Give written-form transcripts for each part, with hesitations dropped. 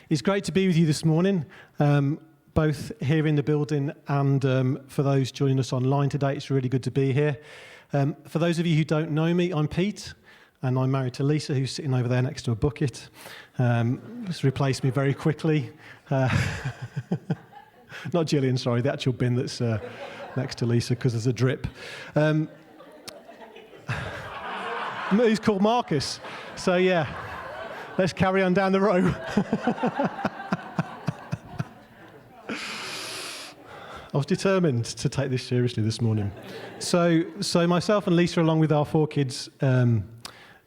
It's great to be with you this morning, both here in the building and for those joining us online today. It's really good to be here. For those of you who don't know me, I'm Pete, and I'm married to Lisa, who's sitting over there next to a bucket. Just replaced me very quickly. Not Gillian, sorry, the actual bin that's next to Lisa, because there's a drip. He's called Marcus, so yeah. Let's carry on down the row. I was determined to take this seriously this morning. So myself and Lisa, along with our 4 kids,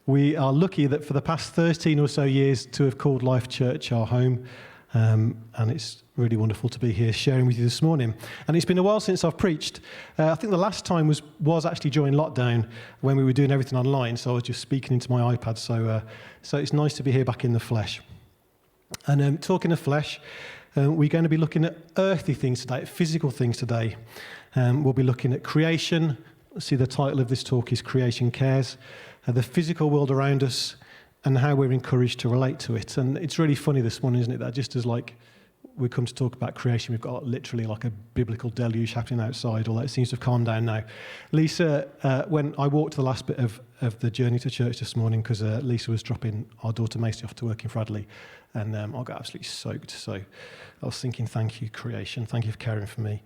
we are lucky that for the past 13 or so years to have called Life Church our home. And it's really wonderful to be here sharing with you this morning. And it's been a while since I've preached. I think the last time was actually during lockdown when we were doing everything online. So I was just speaking into my iPad. So it's nice to be here back in the flesh. And talking of flesh, we're going to be looking at earthly things today, physical things today. We'll be looking at creation. See, the title of this talk is Creation Cares. The physical world around us, and how we're encouraged to relate to it. And it's really funny this morning, isn't it, that just as like we come to talk about creation, we've got literally like a biblical deluge happening outside, although it seems to have calmed down now. Lisa, when I walked the last bit of the journey to church this morning, because Lisa was dropping our daughter Macy off to work in Fradley, and I got absolutely soaked. So I was thinking, thank you, creation. Thank you for caring for me.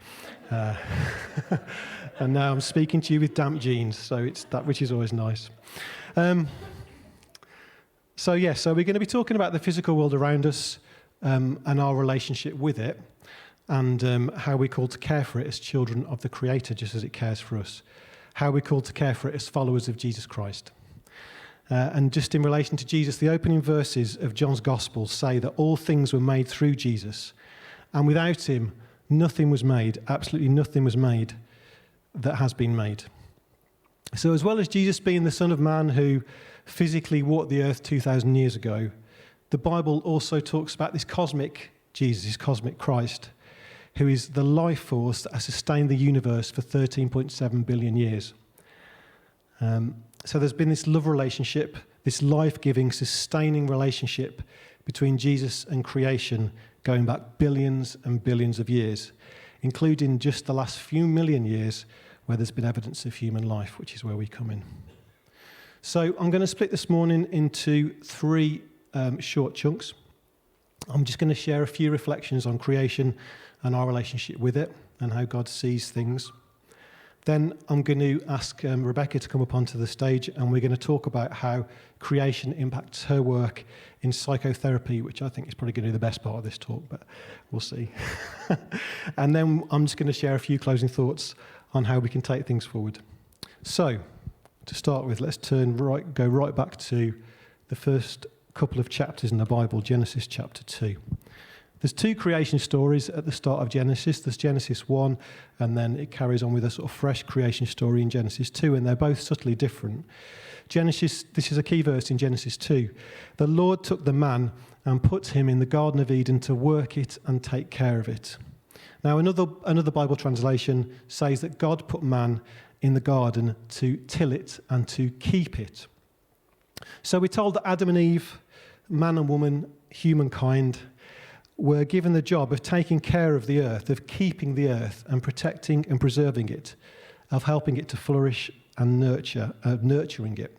And now I'm speaking to you with damp jeans, so it's that which is always nice. So we're going to be talking about the physical world around us and our relationship with it, and how we're called to care for it as children of the Creator, just as it cares for us. How we're called to care for it as followers of Jesus Christ. And just in relation to Jesus, the opening verses of John's Gospel say that all things were made through Jesus, and without him, nothing was made, absolutely nothing was made that has been made. So as well as Jesus being the Son of Man who physically walked the earth 2,000 years ago, the Bible also talks about this cosmic Jesus, this cosmic Christ, who is the life force that has sustained the universe for 13.7 billion years. So there's been this love relationship, this life-giving, sustaining relationship between Jesus and creation going back billions and billions of years, including just the last few million years where there's been evidence of human life, which is where we come in. So I'm going to split this morning into 3 short chunks. I'm just going to share a few reflections on creation and our relationship with it and how God sees things. Then I'm going to ask Rebecca to come up onto the stage, and we're going to talk about how creation impacts her work in psychotherapy, which I think is probably going to be the best part of this talk, but we'll see. And then I'm just going to share a few closing thoughts on how we can take things forward. So, to start with, let's go right back to the first couple of chapters in the Bible, Genesis chapter 2. There's 2 creation stories at the start of Genesis. There's Genesis 1, and then it carries on with a sort of fresh creation story in Genesis 2, and they're both subtly different. This is a key verse in Genesis 2. The Lord took the man and put him in the Garden of Eden to work it and take care of it. Now, another Bible translation says that God put man in the garden to till it and to keep it. So we're told that Adam and Eve, man and woman, humankind, were given the job of taking care of the earth, of keeping the earth and protecting and preserving it, of helping it to flourish and nurturing it.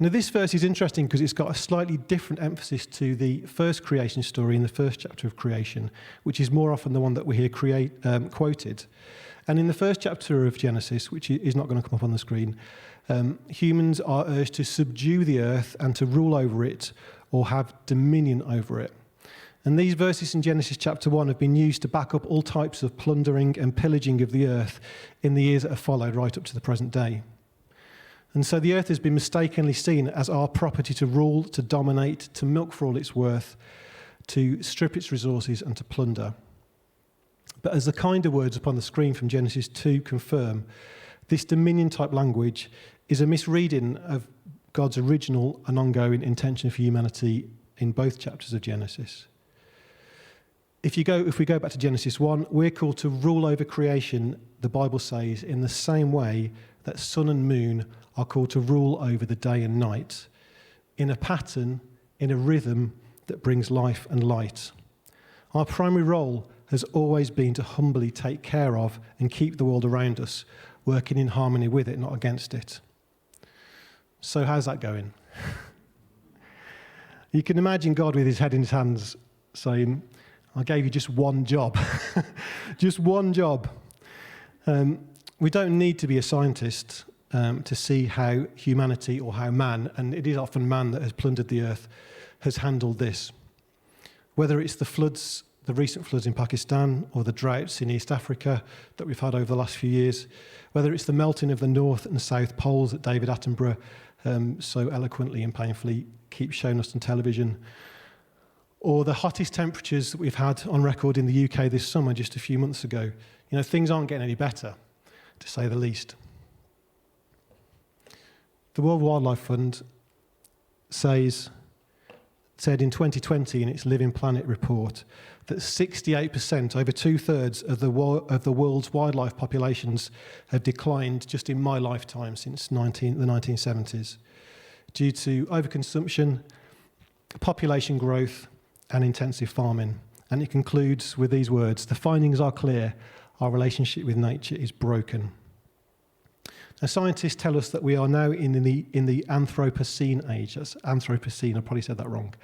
Now, this verse is interesting because it's got a slightly different emphasis to the first creation story in the first chapter of creation, which is more often the one that we hear quoted. And in the first chapter of Genesis, which is not going to come up on the screen, humans are urged to subdue the earth and to rule over it or have dominion over it. And these verses in Genesis chapter 1 have been used to back up all types of plundering and pillaging of the earth in the years that have followed right up to the present day. And so the earth has been mistakenly seen as our property to rule, to dominate, to milk for all it's worth, to strip its resources and to plunder. But as the kinder words upon the screen from Genesis 2 confirm, this dominion-type language is a misreading of God's original and ongoing intention for humanity in both chapters of Genesis. If we go back to Genesis 1, we're called to rule over creation, the Bible says, in the same way that sun and moon are called to rule over the day and night, in a pattern, in a rhythm that brings life and light. Our primary role has always been to humbly take care of and keep the world around us, working in harmony with it, not against it. So how's that going? You can imagine God with his head in his hands saying, I gave you just one job. Just one job. We don't need to be a scientist to see how humanity or how man, and it is often man that has plundered the earth, has handled this. Whether it's the floods, the recent floods in Pakistan, or the droughts in East Africa that we've had over the last few years, whether it's the melting of the North and South Poles that David Attenborough so eloquently and painfully keeps showing us on television, or the hottest temperatures that we've had on record in the UK this summer just a few months ago. You know, things aren't getting any better, to say the least. The World Wildlife Fund said in 2020 in its Living Planet report that 68%, over two-thirds of the world's wildlife populations have declined just in my lifetime since the 1970s due to overconsumption, population growth, and intensive farming. And it concludes with these words: the findings are clear, our relationship with nature is broken. Now, scientists tell us that we are now in the Anthropocene age. That's Anthropocene, I probably said that wrong.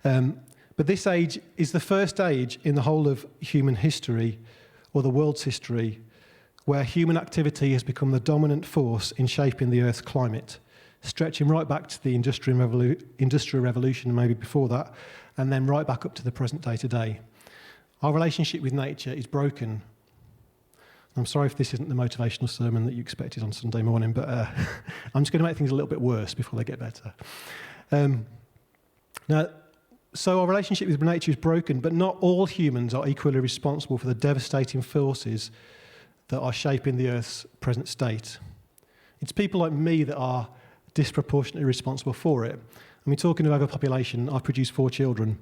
But this age is the first age in the whole of human history, or the world's history, where human activity has become the dominant force in shaping the Earth's climate, stretching right back to the Industrial Revolution, and maybe before that, and then right back up to the present day today. Our relationship with nature is broken. I'm sorry if this isn't the motivational sermon that you expected on Sunday morning, but I'm just going to make things a little bit worse before they get better. So our relationship with nature is broken, but not all humans are equally responsible for the devastating forces that are shaping the Earth's present state. It's people like me that are disproportionately responsible for it. I mean, talking of overpopulation, I've produced 4 children,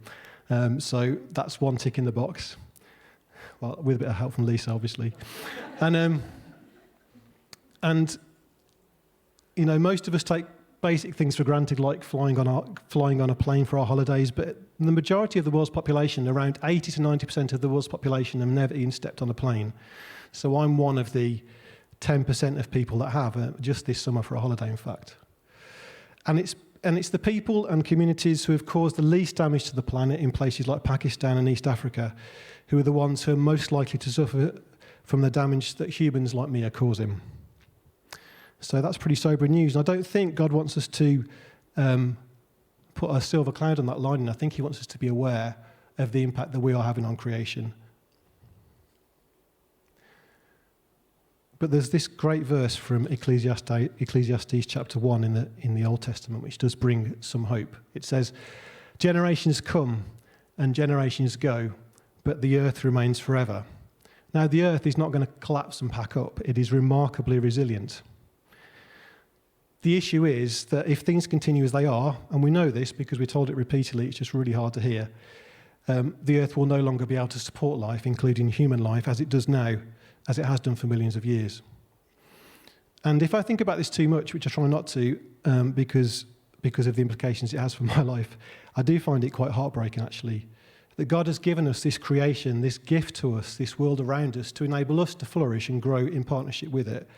so that's one tick in the box. Well, with a bit of help from Lisa, obviously. And you know, most of us take basic things for granted, like flying on a plane for our holidays, but the majority of the world's population, around 80 to 90% of the world's population, have never even stepped on a plane. So I'm one of the 10% of people that have, just this summer for a holiday, in fact. And it's the people and communities who have caused the least damage to the planet in places like Pakistan and East Africa, who are the ones who are most likely to suffer from the damage that humans like me are causing. So that's pretty sobering news. And I don't think God wants us to put a silver cloud on that lining. I think he wants us to be aware of the impact that we are having on creation. But there's this great verse from Ecclesiastes chapter 1 in the Old Testament, which does bring some hope. It says, generations come and generations go, but the earth remains forever. Now, the earth is not going to collapse and pack up. It is remarkably resilient. The issue is that if things continue as they are, and we know this because we're told it repeatedly, it's just really hard to hear, the earth will no longer be able to support life, including human life, as it does now, as it has done for millions of years. And if I think about this too much, which I try not to, because of the implications it has for my life, I do find it quite heartbreaking, actually, that God has given us this creation, this gift to us, this world around us, to enable us to flourish and grow in partnership with it.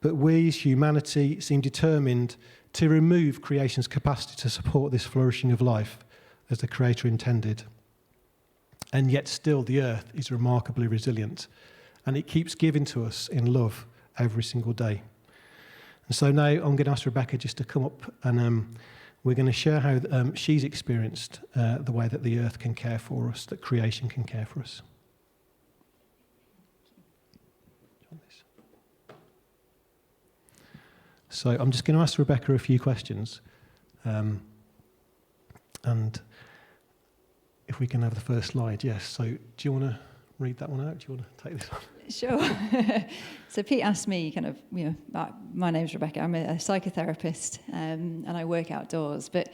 But we, as humanity, seem determined to remove creation's capacity to support this flourishing of life as the Creator intended. And yet still the earth is remarkably resilient, and it keeps giving to us in love every single day. And so now I'm going to ask Rebecca just to come up, and we're going to share how she's experienced the way that the earth can care for us, that creation can care for us. So I'm just going to ask Rebecca a few questions. And if we can have the first slide, yes. So do you want to read that one out? Do you want to take this one? Sure. So Pete asked me my name's Rebecca, I'm a psychotherapist, and I work outdoors. But,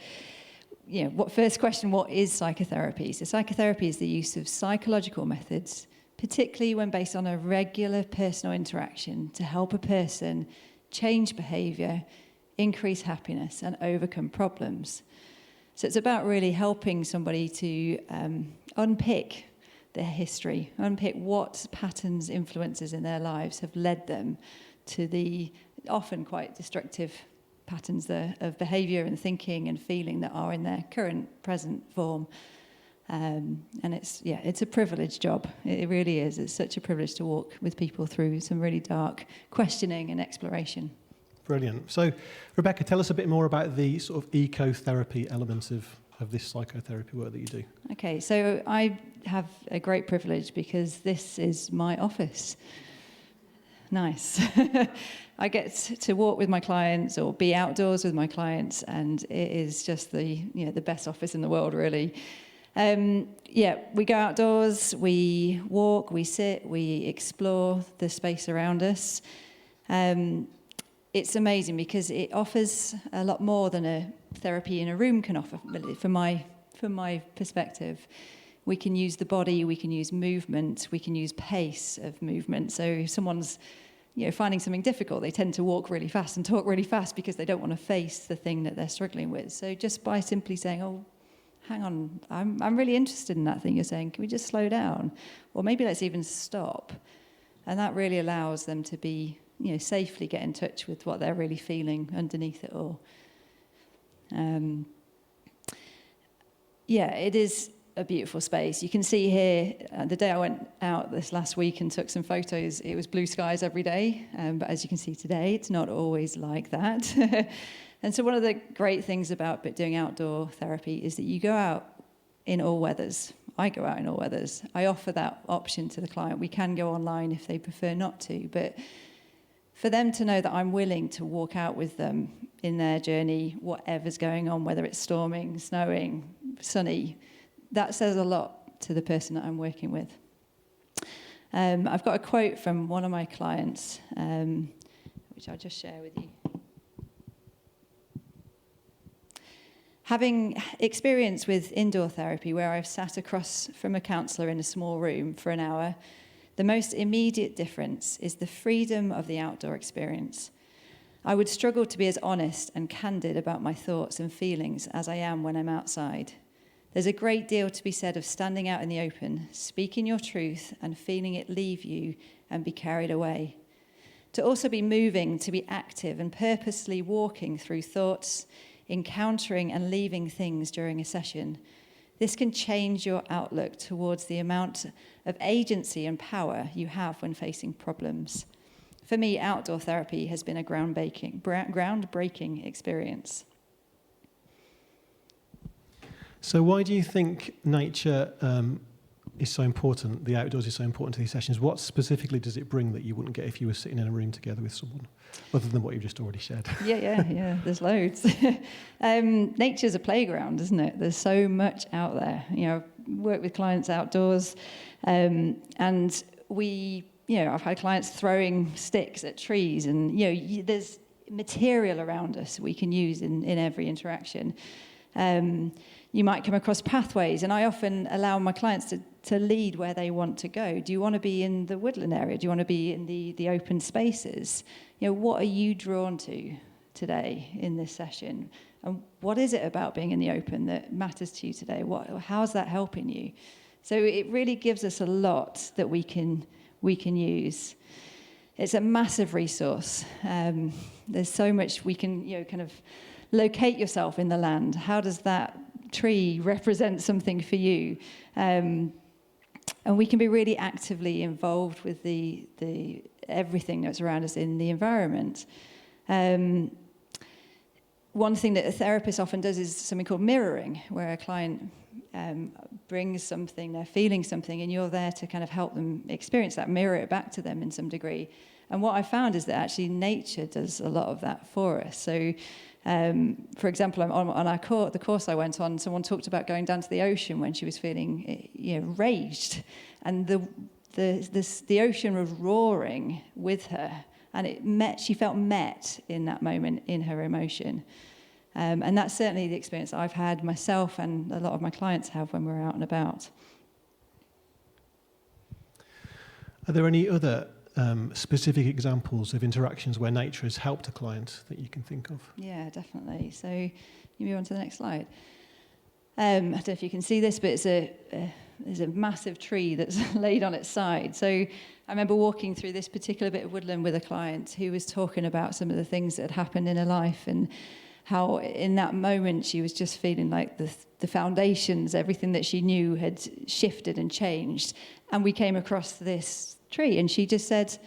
first question, what is psychotherapy? So psychotherapy is the use of psychological methods, particularly when based on a regular personal interaction, to help a person change behaviour, increase happiness, and overcome problems. So it's about really helping somebody to unpick their history, unpick what patterns, influences in their lives have led them to the often quite destructive patterns of behaviour and thinking and feeling that are in their current, present form. And it's a privileged job. It really is. It's such a privilege to walk with people through some really dark questioning and exploration. Brilliant. So, Rebecca, tell us a bit more about the sort of ecotherapy elements of this psychotherapy work that you do. Okay, so I have a great privilege because this is my office. Nice. I get to walk with my clients or be outdoors with my clients, and it is just the best office in the world, really. We go outdoors, we walk, we sit, we explore the space around us. It's amazing because it offers a lot more than a therapy in a room can offer, from my perspective. We can use the body, we can use movement, we can use pace of movement. So if someone's finding something difficult, they tend to walk really fast and talk really fast because they don't want to face the thing that they're struggling with. So just by simply saying, oh, hang on, I'm really interested in that thing you're saying. Can we just slow down? Or maybe let's even stop. And that really allows them to be, safely get in touch with what they're really feeling underneath it all. It is a beautiful space. You can see here, the day I went out this last week and took some photos, it was blue skies every day. But as you can see today, it's not always like that. And so one of the great things about doing outdoor therapy is that you go out in all weathers. I go out in all weathers. I offer that option to the client. We can go online if they prefer not to, but for them to know that I'm willing to walk out with them in their journey, whatever's going on, whether it's storming, snowing, sunny, that says a lot to the person that I'm working with. I've got a quote from one of my clients, which I'll just share with you. Having experience with indoor therapy where I've sat across from a counsellor in a small room for an hour, the most immediate difference is the freedom of the outdoor experience. I would struggle to be as honest and candid about my thoughts and feelings as I am when I'm outside. There's a great deal to be said of standing out in the open, speaking your truth and feeling it leave you and be carried away. To also be moving, to be active and purposely walking through thoughts, encountering and leaving things during a session. This can change your outlook towards the amount of agency and power you have when facing problems. For me, outdoor therapy has been a groundbreaking experience. So why do you think nature is so important, the outdoors is so important to these sessions? What specifically does it bring that you wouldn't get if you were sitting in a room together with someone, other than what you've just already shared? Yeah, there's loads. Nature's a playground, isn't it? There's so much out there. I work with clients outdoors, and I've had clients throwing sticks at trees, and there's material around us we can use in every interaction. You might come across pathways, and I often allow my clients to lead where they want to go. Do you want to be in the woodland area? Do you want to be in the open spaces? What are you drawn to today in this session? And what is it about being in the open that matters to you today? How's that helping you? So it really gives us a lot that we can use. It's a massive resource. There's so much we can, kind of locate yourself in the land. How does that tree represent something for you? And we can be really actively involved with the everything that's around us in the environment. One thing that a therapist often does is something called mirroring, where a client brings something, they're feeling something, and you're there to kind of help them experience that, mirror it back to them in some degree. And what I found is that actually nature does a lot of that for us. So, for example, on the course I went on, someone talked about going down to the ocean when she was feeling, raged, and the ocean was roaring with her, and she felt met in that moment in her emotion. And that's certainly the experience I've had myself and a lot of my clients have when we're out and about. Are there any other specific examples of interactions where nature has helped a client that you can think of? Yeah, definitely. So you move on to the next slide. I don't know if you can see this, but there's a massive tree that's laid on its side. So I remember walking through this particular bit of woodland with a client who was talking about some of the things that had happened in her life, and how in that moment she was just feeling like the foundations, everything that she knew had shifted and changed. And we came across this tree, and she just said,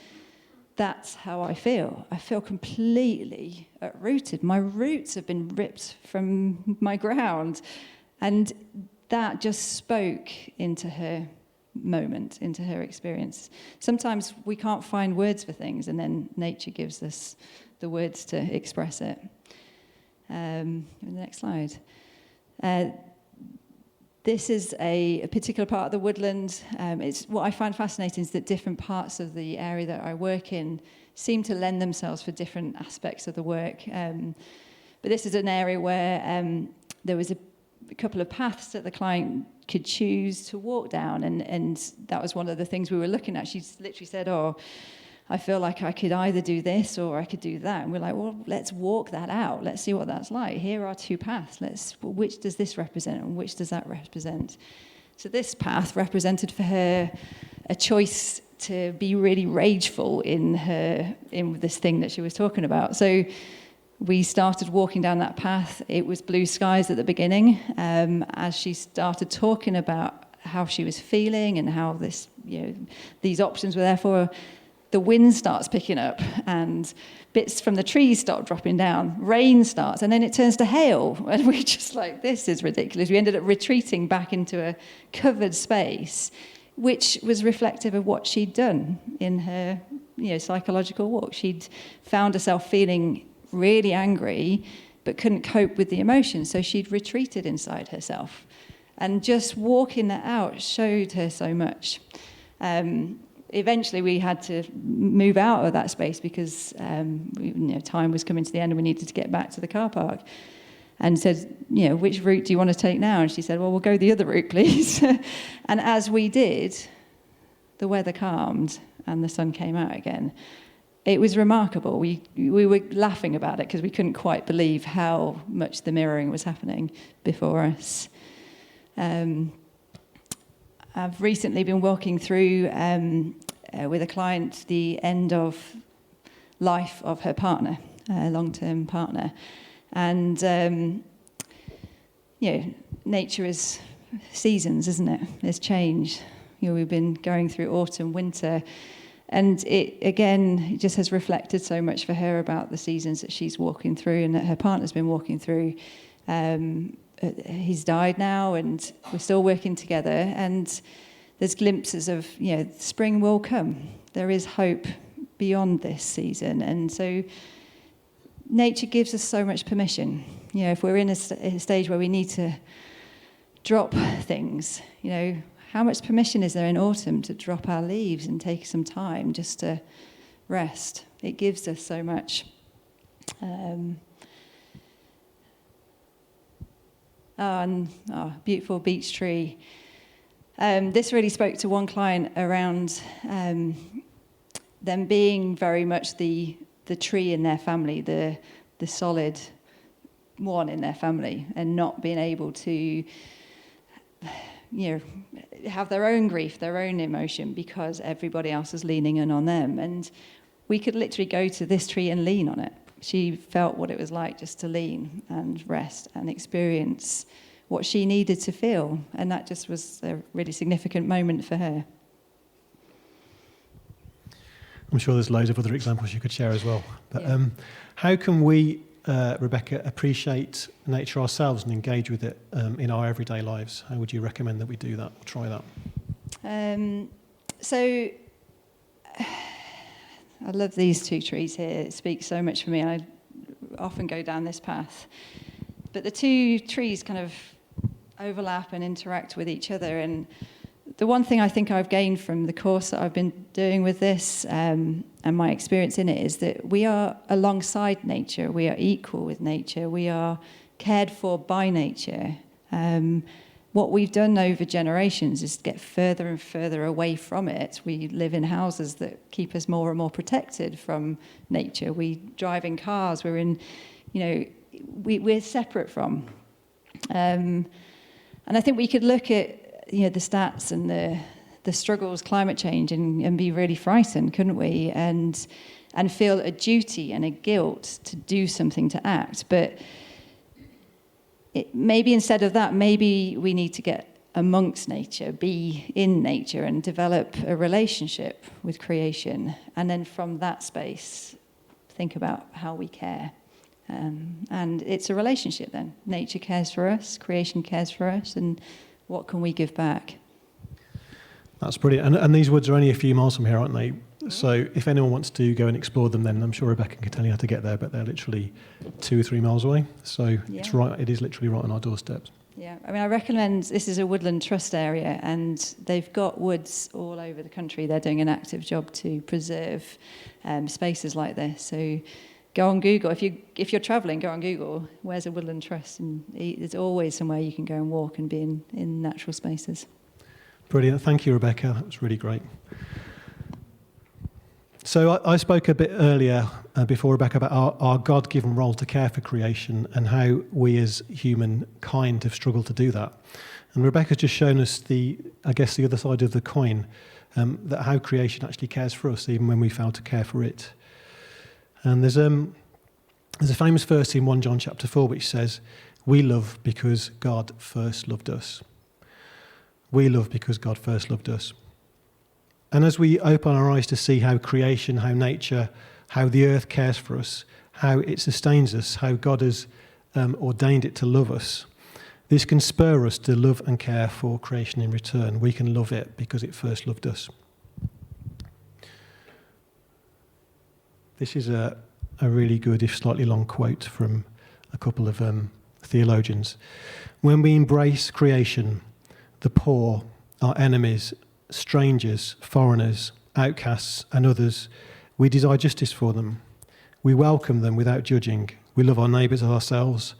that's how I feel. I feel completely uprooted. My roots have been ripped from my ground. And that just spoke into her moment, into her experience. Sometimes we can't find words for things, and then nature gives us the words to express it. The next slide. This is a particular part of the woodland. It's what I find fascinating is that different parts of the area that I work in seem to lend themselves for different aspects of the work. But this is an area where there was a couple of paths that the client could choose to walk down, and that was one of the things we were looking at. She literally said, "Oh, I feel like I could either do this or I could do that." And we're like, well, let's walk that out. Let's see what that's like. Here are two paths. Which does this represent and which does that represent? So this path represented for her a choice to be really rageful in this thing that she was talking about. So we started walking down that path. It was blue skies at the beginning. As she started talking about how she was feeling and how these options were there for her, the wind starts picking up and bits from the trees start dropping down. Rain starts, and then it turns to hail. And we're just like, this is ridiculous. We ended up retreating back into a covered space, which was reflective of what she'd done in her psychological walk. She'd found herself feeling really angry, but couldn't cope with the emotions. So she'd retreated inside herself. And just walking that out showed her so much. Eventually, we had to move out of that space because time was coming to the end and we needed to get back to the car park. And said, which route do you want to take now? And she said, well, we'll go the other route, please. And as we did, the weather calmed and the sun came out again. It was remarkable. We were laughing about it because we couldn't quite believe how much the mirroring was happening before us. I've recently been walking through with a client the end of life of her partner, a long-term partner. And, nature is seasons, isn't it? There's change. We've been going through autumn, winter, and it just has reflected so much for her about the seasons that she's walking through and that her partner's been walking through. He's died now, and we're still working together, and there's glimpses of, spring will come. There is hope beyond this season, and so nature gives us so much permission. If we're in a stage where we need to drop things, how much permission is there in autumn to drop our leaves and take some time just to rest? It gives us so much. Beautiful beech tree. This really spoke to one client around them being very much the tree in their family, the solid one in their family, and not being able to have their own grief, their own emotion, because everybody else is leaning in on them. And we could literally go to this tree and lean on it. She felt what it was like just to lean and rest and experience what she needed to feel. And that just was a really significant moment for her. I'm sure there's loads of other examples you could share as well. But how can we, Rebecca, appreciate nature ourselves and engage with it in our everyday lives? How would you recommend that we do that or try that? So I love these two trees here. It speaks so much for me. I often go down this path. But the two trees kind of overlap and interact with each other. And the one thing I think I've gained from the course that I've been doing with this and my experience in it is that we are alongside nature. We are equal with nature. We are cared for by nature. What we've done over generations is get further and further away from it. We live in houses that keep us more and more protected from nature. We drive in cars. We're in, we're separate from. And I think we could look at the stats and the struggles, climate change, and be really frightened, couldn't we? And feel a duty and a guilt to do something, to act. But maybe instead of that, maybe we need to get amongst nature, be in nature, and develop a relationship with creation. And then from that space, think about how we care. And it's a relationship then. Nature cares for us, creation cares for us, and what can we give back? That's brilliant. And these woods are only a few miles from here, aren't they? So if anyone wants to go and explore them, then I'm sure Rebecca can tell you how to get there, but they're literally 2 or 3 miles away. So it's right. It is literally right on our doorsteps. Yeah, I mean, I recommend, this is a woodland trust area, and they've got woods all over the country. They're doing an active job to preserve spaces like this. So go on Google. If you're travelling, go on Google. Where's a woodland trust? And there's always somewhere you can go and walk and be in natural spaces. Brilliant. Thank you, Rebecca. That was really great. So I spoke a bit earlier before, Rebecca, about our God-given role to care for creation and how we as humankind have struggled to do that. And Rebecca's just shown us the other side of the coin, that how creation actually cares for us, even when we fail to care for it. And there's a famous verse in 1 John chapter 4 which says, "We love because God first loved us." We love because God first loved us. And as we open our eyes to see how creation, how nature, how the earth cares for us, how it sustains us, how God has ordained it to love us, this can spur us to love and care for creation in return. We can love it because it first loved us. This is a really good, if slightly long, quote from a couple of theologians. When we embrace creation, the poor, our enemies, strangers, foreigners, outcasts, and others, we desire justice for them. We welcome them without judging. We love our neighbours as ourselves.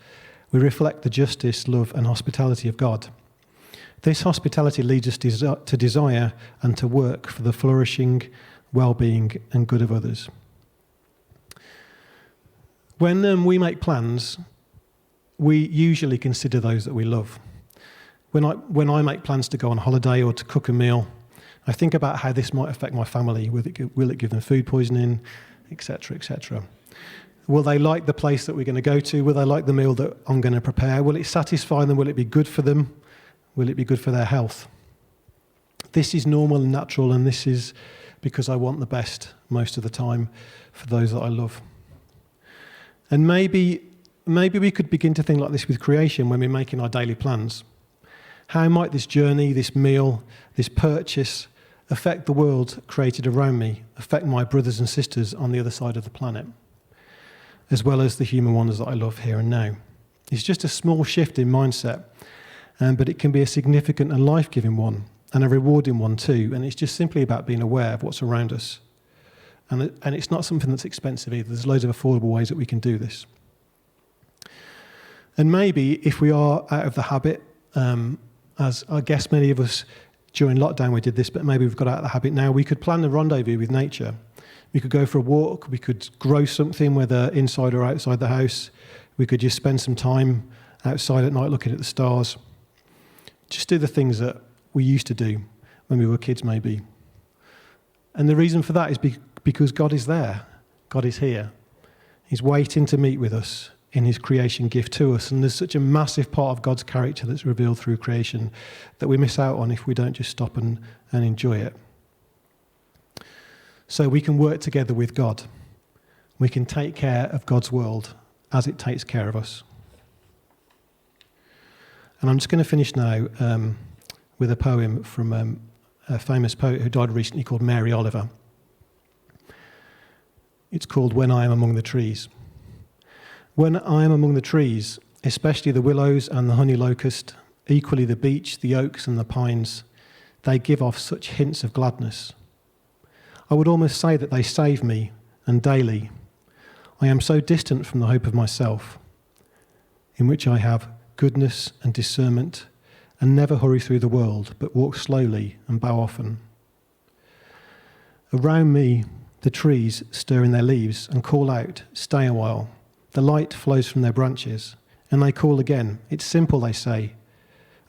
We reflect the justice, love, and hospitality of God. This hospitality leads us to desire and to work for the flourishing, well-being, and good of others. When we make plans, we usually consider those that we love. When I make plans to go on holiday or to cook a meal, I think about how this might affect my family. Will it give them food poisoning, etc., etc.? Will they like the place that we're going to go to? Will they like the meal that I'm going to prepare? Will it satisfy them? Will it be good for them? Will it be good for their health? This is normal and natural, and this is because I want the best most of the time for those that I love. And maybe we could begin to think like this with creation when we're making our daily plans. How might this journey, this meal, this purchase affect the world created around me, affect my brothers and sisters on the other side of the planet, as well as the human ones that I love here and now? It's just a small shift in mindset, but it can be a significant and life-giving one, and a rewarding one too, and it's just simply about being aware of what's around us. And it's not something that's expensive either. There's loads of affordable ways that we can do this. And maybe if we are out of the habit, as I guess many of us during lockdown we did this, but maybe we've got out of the habit now, we could plan a rendezvous with nature. We could go for a walk, we could grow something, whether inside or outside the house. We could just spend some time outside at night looking at the stars. Just do the things that we used to do when we were kids maybe. And the reason for that is because God is there. God is here. He's waiting to meet with us in his creation gift to us. And there's such a massive part of God's character that's revealed through creation that we miss out on if we don't just stop and enjoy it. So we can work together with God. We can take care of God's world as it takes care of us. And I'm just going to finish now with a poem from a famous poet who died recently called Mary Oliver. It's called When I Am Among the Trees. When I am among the trees, especially the willows and the honey locust, equally the beech, the oaks and the pines, they give off such hints of gladness. I would almost say that they save me, and daily I am so distant from the hope of myself, in which I have goodness and discernment, and never hurry through the world, but walk slowly and bow often. Around me, the trees stir in their leaves and call out, stay a while. The light flows from their branches, and they call again. It's simple, they say,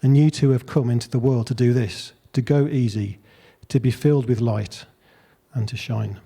And you two have come into the world to do this, to go easy, to be filled with light, and to shine.